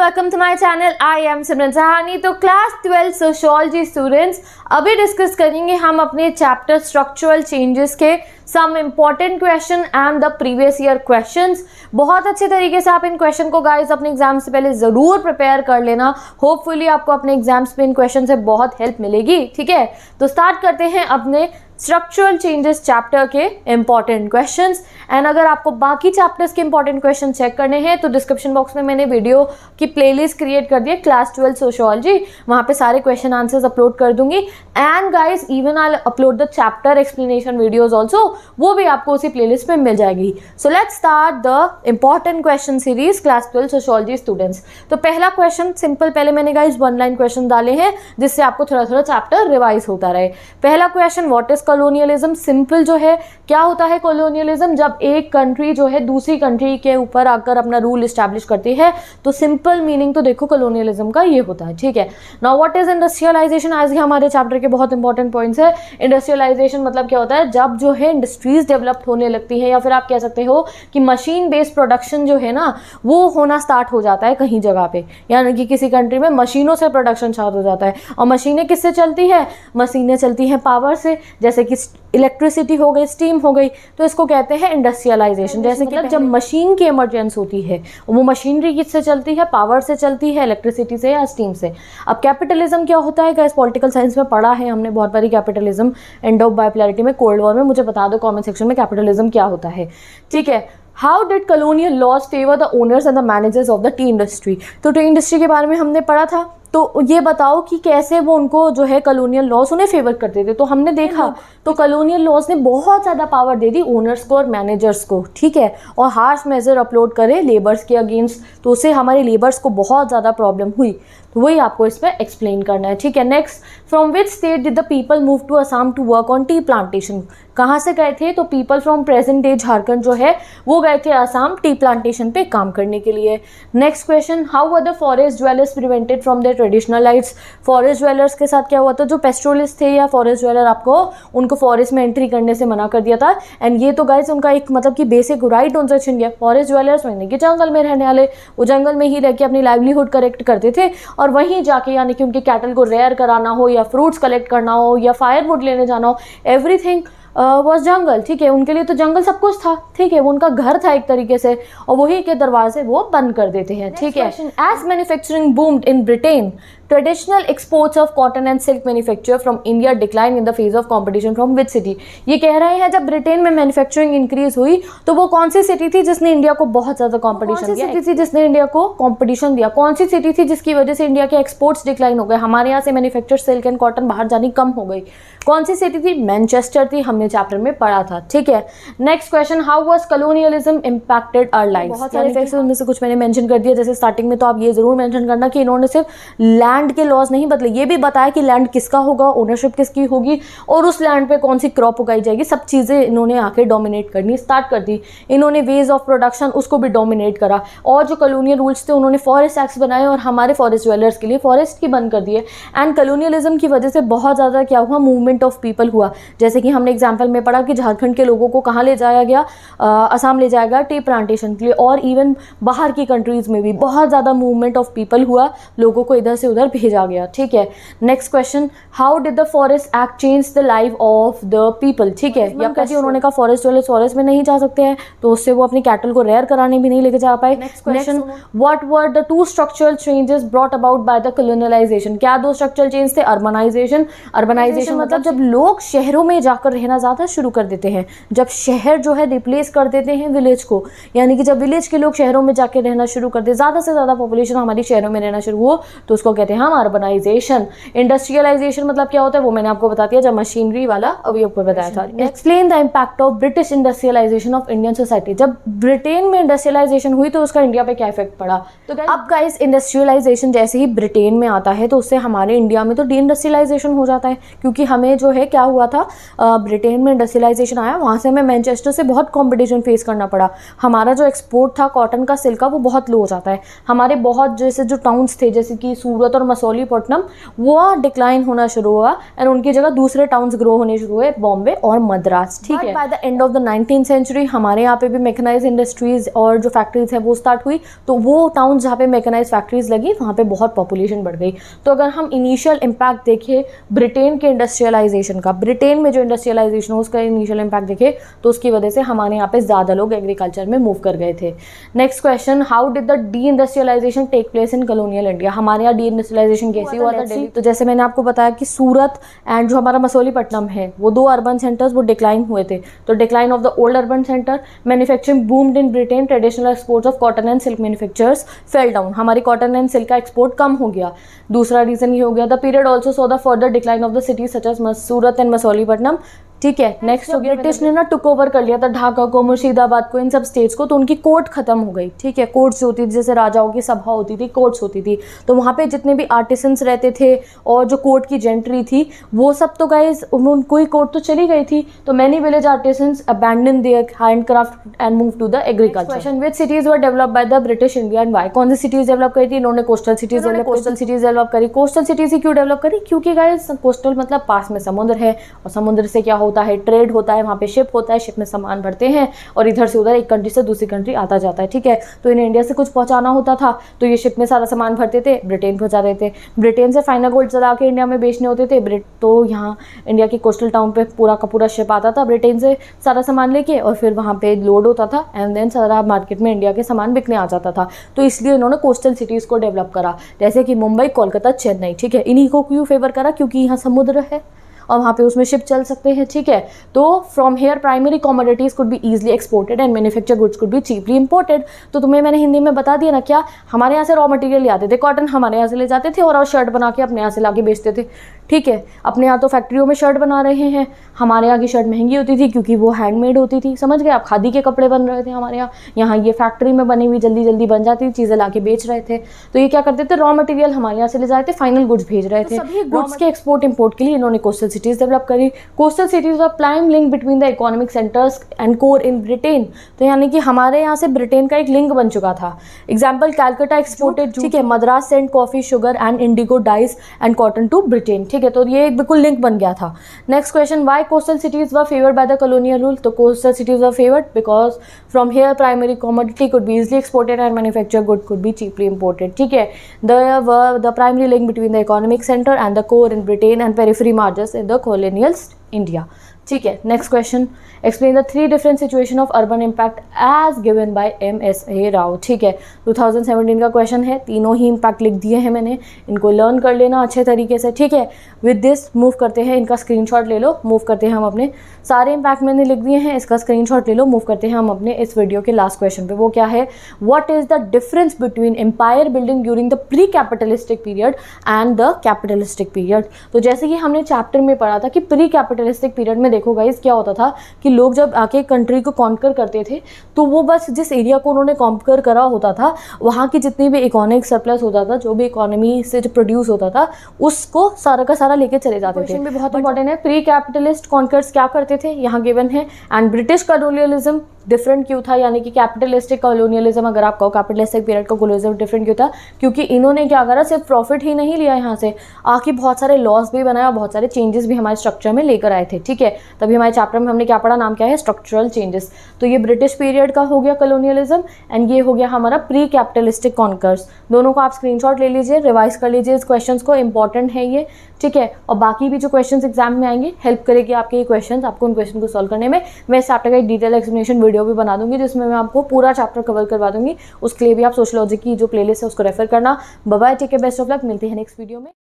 Welcome to my channel. I am Simran Sahani. तो class 12 sociology students, अभी discuss करेंगे हम अपने चैप्टर स्ट्रक्चरल चेंजेस के some important question and the previous year questions. बहुत अच्छे तरीके से आप इन क्वेश्चन को गाइस अपने एग्जाम से पहले ज़रूर प्रिपेयर कर लेना। होपफुली आपको अपने एग्जाम्स पे इन क्वेश्चन से बहुत हेल्प मिलेगी। ठीक है, तो स्टार्ट करते हैं अपने स्ट्रक्चरल चेंजेस चैप्टर के इंपॉर्टेंट क्वेश्चंस। एंड अगर आपको बाकी चैप्टर्स के इंपॉर्टेंट क्वेश्चन चेक करने हैं तो डिस्क्रिप्शन बॉक्स में मैंने वीडियो की प्लेलिस्ट क्रिएट कर दी है क्लास 12 सोशियोलॉजी, वहाँ पे सारे क्वेश्चन आंसर्स अपलोड कर दूंगी। And guys even I upload the chapter explanation videos also, वो भी आपको उसी प्लेलिस्ट में मिल जाएगी। So let's start the important question series class 12 sociology students. तो पहला क्वेश्चन सिंपल, पहले मैंने गाइस 1 लाइन क्वेश्चन डाले हैं जिससे आपको थोड़ा थोड़ा चैप्टर रिवाइज होता रहे। पहला question, what is colonialism. Simple जो है, क्या होता है कॉलोनियलिज्म? जब एक कंट्री जो है दूसरी कंट्री के ऊपर आकर अपना रूल इस्टेब्लिश करती है, तो सिंपल मीनिंग तो देखो कॉलोनियलिज्म का ये होता है। ठीक है, नाउ व्हाट इज इंडस्ट्रियलाइजेशन। आज हमारे चैप्टर के बहुत इंपॉर्टेंट पॉइंट्स है। इंडस्ट्रियलाइजेशन मतलब क्या होता है? जब जो है इंडस्ट्रीज डेवलप होने लगती है, या फिर आप कह सकते हो कि मशीन बेस्ड प्रोडक्शन जो है ना वो होना स्टार्ट हो जाता है कहीं जगह पे, यानी कि किसी कंट्री में मशीनों से प्रोडक्शन स्टार्ट हो जाता है। और मशीनें किससे चलती है? मशीनें चलती हैं पावर से, जैसे कि इलेक्ट्रिसिटी हो गई, स्टीम हो गई। तो इसको कहते हैं इंडस्ट्रियलाइजेशन। जैसे कि जब मशीन की इमरजेंसी होती है, वो मशीनरी किससे चलती है? पावर से चलती है, इलेक्ट्रिसिटी से या स्टीम से। अब कैपिटलिज्म क्या होता है? गाइस पॉलिटिकल साइंस में पढ़ा है हमने बहुत बारी कैपिटलिज्म, एंड ऑफ बाइपोलैरिटी में, कोल्ड वॉर में। मुझे बता दो कमेंट सेक्शन में कैपिटलिज्म क्या होता है। ठीक है, how did colonial laws favour the owners and the managers of the tea industry. तो टी इंडस्ट्री के बारे में हमने पढ़ा था, तो ये बताओ कि कैसे वो उनको जो है कॉलोनियल लॉज उन्हें फेवर करते थे। तो हमने देखा तो कॉलोनियल लॉज ने बहुत ज़्यादा पावर दे दी ओनर्स को और मैनेजर्स को। ठीक है, और हार्श मेजर अपलोड करे लेबर्स के अगेंस्ट, तो उससे हमारे लेबर्स को बहुत ज़्यादा प्रॉब्लम हुई। तो वही आपको इस पर एक्सप्लेन करना है। ठीक है, next, from which state did the people move to Assam to work on tea plantation. कहाँ से गए थे? तो people from present day Jharkhand जो है वो गए थे असम टी प्लांटेशन पे काम करने के लिए। Next question, how were the forest dwellers prevented from their traditional lifes. Forest dwellers के साथ क्या हुआ था? जो पेस्ट्रोलिस्ट थे या फॉरेस्ट ड्वेलर, आपको उनको फॉरेस्ट में एंट्री करने से मना कर दिया था। एंड ये तो गाइस उनका एक मतलब कि बेसिक राइट उनसे छिन गया। फॉरेस्ट ड्वेलर्स मैंने कि जंगल में रहने वाले, वो जंगल में ही रह के अपनी लाइवलीहुड करेक्ट करते थे, और वहीं जाके यानी कि उनके कैटल को रेयर कराना हो, या फ्रूट्स कलेक्ट करना हो, या फायरवुड लेने जाना हो, एवरीथिंग वॉज जंगल। ठीक है, उनके लिए तो जंगल सब कुछ था। ठीक है, वो उनका घर था एक तरीके से, और वही के दरवाजे वो बंद कर देते हैं। ठीक है, as manufacturing boomed in Britain, traditional exports of cotton and silk manufacture from India decline in the face of competition from which city. ये कह रहे हैं जब ब्रिटेन में मैन्युफैक्चरिंग इंक्रीज हुई तो वो कौन सी सिटी थी जिसने इंडिया को बहुत ज़्यादा कंपटीशन दिया? सिटी थी जिसने इंडिया को कंपटीशन दिया। कौन सी सिटी थी जिसकी वजह से इंडिया के एक्सपोर्ट्स डिक्लाइन हो गए, हमारे यहाँ से मैन्युफैक्चर सिल्क एंड कॉटन बाहर जानी कम हो गई? कौन सी सिटी थी? मैनचेस्टर थी, हमने चैप्टर में पढ़ा था। ठीक है, next question, how was colonialism impacted our life. बहुत सारे फैक्ट्स उनमें से कुछ मैंने मेंशन कर दिया। जैसे स्टार्टिंग में तो आप ये जरूर मेंशन करना कि इन्होंने सिर्फ लैंड के लॉज नहीं बदले, ये भी बताया कि लैंड किसका होगा, ओनरशिप किसकी होगी, और उस लैंड पे कौन सी क्रॉप उगाई जाएगी। सब चीज़ें इन्होंने आके डोमिनेट करनी स्टार्ट कर दी। इन्होंने वेज ऑफ प्रोडक्शन उसको भी डोमिनेट करा। और जो कॉलोनियल रूल्स थे उन्होंने फॉरेस्ट एक्ट्स बनाए और हमारे फॉरेस्ट ड्वेलर्स के लिए फॉरेस्ट की बंद कर दिए। एंड कॉलोनियलिज्म की वजह से बहुत ज़्यादा क्या हुआ? मूवमेंट ऑफ पीपल हुआ। जैसे कि हमने एग्जाम्पल में पढ़ा कि झारखंड के लोगों को कहाँ ले जाया गया? असम ले जाया गया टी प्लांटेशन के लिए। और इवन बाहर की कंट्रीज में भी बहुत ज़्यादा मूवमेंट ऑफ पीपल हुआ, लोगों को इधर से उधर भेजा गया। ठीक है, next question, how did the forest act change the life of the people. ठीक है, या कभी उन्होंने कहा फॉरेस्ट वाले फॉरेस्ट में नहीं जा सकते हैं, तो उससे वो अपनी कैटल को रेयर कराने भी नहीं लेके जा पाए। Next question, what were the 2 structural changes brought about by the colonialization. क्या 2 स्ट्रक्चरल चेंज थे? अर्बनाइजेशन। अर्बनाइजेशन मतलब जब लोग शहरों में जाकर रहना ज़्यादा शुरू कर देते हैं, जब शहर जो है रिप्लेस कर देते हैं विलेज को, यानी कि जब विलेज के लोग शहरों में जाकर रहना शुरू कर दे, ज़्यादा से ज़्यादा पॉपुलेशन हमारी शहरों में रहना शुरू हो, तो उसको कहते हैं हम अर्बनाइजेशन। इंडस्ट्रियलाइजेशन मतलब क्या होता है वो मैंने आपको बता दिया, जब मशीनरी वाला अभी आपको बताया था। Explain the impact of British industrialisation of Indian society. जब ब्रिटेन में इंडस्ट्रियलाइजेशन हुई तो उसका इंडिया पे क्या इफेक्ट पड़ा? तो अब गाइस इंडस्ट्रियलाइजेशन जैसे ही ब्रिटेन में आता है तो उससे हमारे इंडिया में तो डी इंडस्ट्रियलाइजेशन हो जाता है, क्योंकि हमें जो है क्या हुआ था, ब्रिटेन में इंडस्ट्रियलाइजेशन आया, वहाँ से हमें मैनचेस्टर से बहुत कॉम्पिटिशन फेस करना पड़ा। हमारा जो एक्सपोर्ट था कॉटन का, सिल्क का, वो बहुत लो हो जाता है। हमारे बहुत जैसे जो टाउन्स थे जैसे कि सूरत और और मसौलीपट्टनम वो डिक्लाइन होना शुरू हुआ एंड उनकी जगह दूसरे टाउन्स ग्रो होने शुरू हुए, बॉम्बे और मद्रास, ठीक है। By the end of the 19th century हमारे यहाँ पे भी मैकेनाइज इंडस्ट्रीज और जो फैक्ट्रीज है वो स्टार्ट हुई, तो वो टाउन जहाँ पे मैकेनाइज फैक्ट्रीज लगी वहाँ पे बहुत पॉपुलेशन बढ़ गई। तो अगर हम इनिशियल इम्पैक्ट देखें ब्रिटेन के इंडस्ट्रियलाइजेशन का, ब्रिटेन में जो इंडस्ट्रियलाइजेशन हो उसका इनिशियल इम्पैक्ट देखें तो उसकी वजह से हमारे यहाँ पे ज़्यादा लोग एग्रीकल्चर में मूव कर गए थे। Next question, how did the deindustrialisation take place in colonial India? हमारे यहाँ डी इंडस्ट्रियलाइजेशन कैसे हुआ था दिल्ली? तो जैसे मैंने आपको बताया कि सूरत एंड जो हमारा मसौलीपट्टनम है वो दो अर्बन सेंटर्स वो डिक्लाइन हुए थे। तो decline of the old urban centre, manufacturing boomed in Britain, traditional exports of cotton and silk manufacturers fell down, हमारी कॉटन एंड सिल्क का एक्सपोर्ट कम हो गया। दूसरा रीजन ये हो गया, the period also saw the further decline of the cities such as Surat and Masulipatnam, ठीक है। नेक्स्ट हो गया, ब्रिटिश ने ना टुक ओवर कर लिया था ढाका को, मुर्शिदाबाद को, इन सब स्टेट्स को, तो उनकी कोर्ट खत्म हो गई, ठीक है। कोर्ट्स होती थी, जैसे राजाओं की सभा होती थी, कोर्ट्स होती थी, तो वहाँ पे जितने भी आर्टिसंस रहते थे और जो कोर्ट की जेंट्री थी वो सब तो गाइस उनको ही कोर्ट तो चली गई थी। तो many village artisans abandon their handcraft and move to the agriculture. Question, which cities were developed by the British India and why? कौन सी सिटीज डेवलप करी थी? इन्होंने कोस्टल सिटीज डेवलप करी। कोस्टल सिटीज ही क्यों डेवलप करी? क्योंकि गाइस कोस्टल मतलब पास में समुद्र है और समुद्र से क्या होता है, ट्रेड होता है, वहाँ पे शिप होता है, शिप में सामान भरते हैं और इधर से उधर एक कंट्री से दूसरी कंट्री आता जाता है, ठीक है। तो इन्हें इंडिया से कुछ पहुंचाना होता था तो ये शिप में सारा सामान भरते थे, ब्रिटेन पहुंचा रहे थे, ब्रिटेन से फाइनल गोल्ड चला के इंडिया में बेचने होते थे। तो यहाँ इंडिया के कोस्टल टाउन पे पूरा का पूरा शिप आता था ब्रिटेन से सारा सामान लेके और फिर वहाँ पे लोड होता था एंड देन सारा मार्केट में इंडिया के सामान बिकने आ जाता था। तो इसलिए इन्होंने कोस्टल सिटीज़ को डेवलप करा, जैसे कि मुंबई, कोलकाता, चेन्नई, ठीक है। इन्हीं को क्यों फेवर करा? क्योंकि यहाँ समुद्र है और वहाँ पे उसमें शिप चल सकते हैं, ठीक है। तो from here primary commodities could be easily exported and manufacture goods could be cheaply imported. तो तुम्हें मैंने हिंदी में बता दिया ना, क्या हमारे यहाँ से रॉ मटेरियल ले आते थे, कॉटन हमारे यहाँ से ले जाते थे और शर्ट बना के अपने यहाँ से ला के बेचते थे, ठीक है। अपने यहाँ तो फैक्ट्रियों में शर्ट बना रहे हैं, हमारे यहाँ की शर्ट महंगी होती थी क्योंकि वो हैंडमेड होती थी, समझ गए आप। खादी के कपड़े बन रहे थे हमारे यहाँ ये फैक्ट्री में बनी हुई जल्दी जल्दी बन जाती थी चीज़ें ला के बेच रहे थे। तो ये क्या करते थे, रॉ मटेरियल हमारे यहाँ से ले जाते थे, फाइनल गुड्स भेज रहे थे। सभी गुड्स के एक्सपोर्ट इंपोर्ट के लिए इन्होंने कोस्टल सिटीज डेवलप करी। Coastal cities are prime link between the economic centres and core in Britain. तो यानी कि हमारे यहाँ से ब्रिटेन का एक लिंक बन चुका था। एग्जाम्पल, कैलकाटा एक्सपोर्टेड, ठीक है, Madras send coffee, sugar and indigo dyes and cotton to Britain, ठीक है। तो ये एक बिल्कुल लिंक बन गया था। Next question, why coastal cities were favoured by the colonial rule? तो coastal cities were favoured because from here primary commodity could be easily exported and manufacture good could be cheaply imported, ठीक है। The primary link between the economic centre and the core in Britain and periphery margins in the colonial India, ठीक है। Next question, explain the 3 different situation of urban impact as given by MSA Rao, ठीक है। 2017 का question है, तीनों ही impact लिख दिए हैं मैंने, इनको लर्न कर लेना अच्छे तरीके से, ठीक है। विद दिस मूव करते हैं, इनका स्क्रीनशॉट ले लो, मूव करते हैं हम अपने सारे इम्पैक्ट मैंने लिख दिए हैं, इसका स्क्रीनशॉट ले लो, मूव करते हैं हम अपने इस वीडियो के लास्ट क्वेश्चन पे। वो क्या है, what is the difference between empire building during the pre capitalistic period and the capitalistic period? तो जैसे कि हमने चैप्टर में पढ़ा था कि प्री कैपिटलिस्टिक पीरियड में देखो गाइस क्या होता था कि लोग जब आके कंट्री को कॉन्कर करते थे तो वो बस जिस एरिया को उन्होंने कॉन्कर करा होता था वहाँ की जितनी भी इकोनॉमिक सरप्लस होता था, जो भी इकोनॉमी से जो प्रोड्यूस होता था उसको सारा का सारा लेके चले जाते थे। क्वेश्चन भी बहुत इंपॉर्टेंट है, प्री कैपिटलिस्ट कॉन्कर्स क्या करते थे, यहाँ गिवन है। एंड ब्रिटिश कॉलोनियलिज्म डिफरेंट क्यों था, यानी कि कैपिटलिस्टिक कॉलोनियलिज्म अगर आप कहो कैपिटलिस्टिक पीरियड का कॉलोनियलिज्म डिफरेंट क्यों था, क्योंकि इन्होंने क्या करा, सिर्फ प्रॉफिट ही नहीं लिया यहाँ से, आके बहुत सारे लॉस भी बनाया, बहुत सारे चेंजेस भी हमारे स्ट्रक्चर में लेकर आए थे, ठीक है। तभी हमारे चैप्टर में हमने क्या पढ़ा, नाम क्या है, स्ट्रक्चरल चेंजेस। तो ये ब्रिटिश पीरियड का हो गया कॉलोनियलिज्म एंड ये हो गया हमारा प्री कैपिटलिस्टिक कॉन्कर्स। दोनों को आप स्क्रीनशॉट ले लीजिए, रिवाइज कर लीजिए इस क्वेश्चन को, इंपॉर्टेंट है ये, ठीक है। और बाकी भी जो क्वेश्चन एग्जाम में आएंगे हेल्प करेगी आपके ये क्वेश्चन, आपको उन क्वेश्चन को सॉल्व करने में। मैं इस चैप्टर का एक डिटेल एक्सप्लेनेशन वीडियो भी बना दूंगी जिसमें मैं आपको पूरा चैप्टर कवर करवा दूंगी। उसके लिए भी आप सोशियोलॉजी की जो प्लेलिस्ट है उसको रेफर करना। Bye bye, take care, best of luck, मिलते हैं नेक्स्ट वीडियो में।